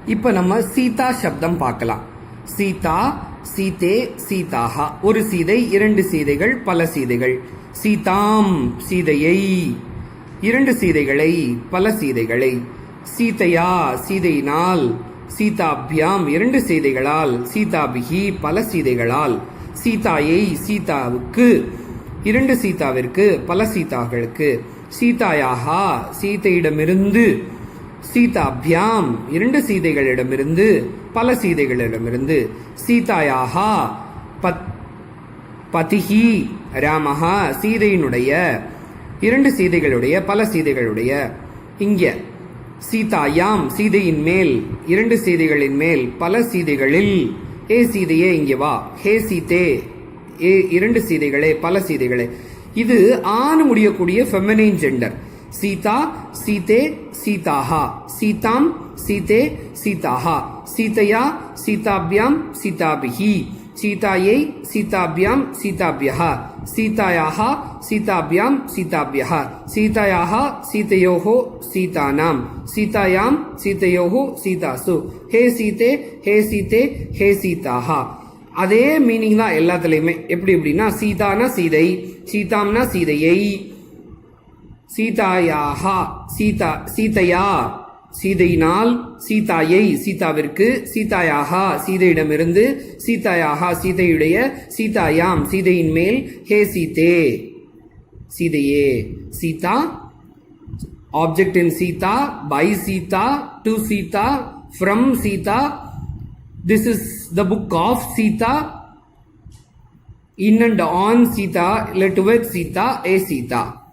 இப்ப நம்ம சீதா சப்தம் பார்க்கலாம். சீதா, சீதே, சீதாஹா. ஒரு சீதை, இரண்டு சீதைகள், பல சீதைகள். சீதாம், சீதையை, இரண்டு சீதைகளை, பல சீதைகளை. சீதையா, சீதையினால். சீதாபியாம், இரண்டு சீதைகளால். சீதாபிகி, பல சீதைகளால். சீதாயை, சீதாவுக்கு, இரண்டு சீதாவிற்கு, பல சீதாக்களுக்கு. சீதாயாஹா, சீதையிடமிருந்து. சீதாபியாம், இரண்டு சீதைகளிடமிருந்து, பல சீதைகளிடமிருந்து. சீதாயாஹா பதிஹி ராமஹா, சீதையினுடைய, இரண்டு சீதைகளுடைய, பல சீதைகளுடைய. இங்க சீதாயாம், சீதையின் மேல், இரண்டு சீதைகளின் மேல், பல சீதைகளில். ஏ சீதையே இங்கே வா. ஹே சீதே, ஏ இரண்டு சீதைகளே, பல சீதைகளே. இது ஆண் முடியக்கூடிய ஃபெமினைன் ஜெண்டர். சீதா, சீதே, சீதாஹா. சீதாம், சீதே, சீதாஹா. சீதையா, சீதாபியாம், சீதாபிஹி. சீதாயை, சீதாபியாம், சீதாபியஹ. சீதாயாஹா, சீதாபியாம், சீதாபியஹ. சீதாயாஹா, சீதையோஹோ, சீதானாம். சீதாயாம், சீதையோஹோ, சீதாசு. ஹே சீதே, ஹே சீதே, ஹே சீதாஹா. அதே மீனிங் தான் எல்லாத்துலயுமே. எப்படி எப்படின்னா, சீதானா சீதை, சீதாம்னா சீதையை. சீதாயாஹா, சீதா, சீதையா, சீதையினால். சீதாயை, சீதாவிற்கு. சீதாயாஹா, சீதையிடமிருந்து. சீதாயாஹா, சீதையுடைய. சீதாயாம், சீதையின் மேல். ஹே சீதே, சீதையே. Sita, object in Sita, by Sita, to Sita, from Sita. This is the book of Sita. In and on Sita, towards Sita, a Sita.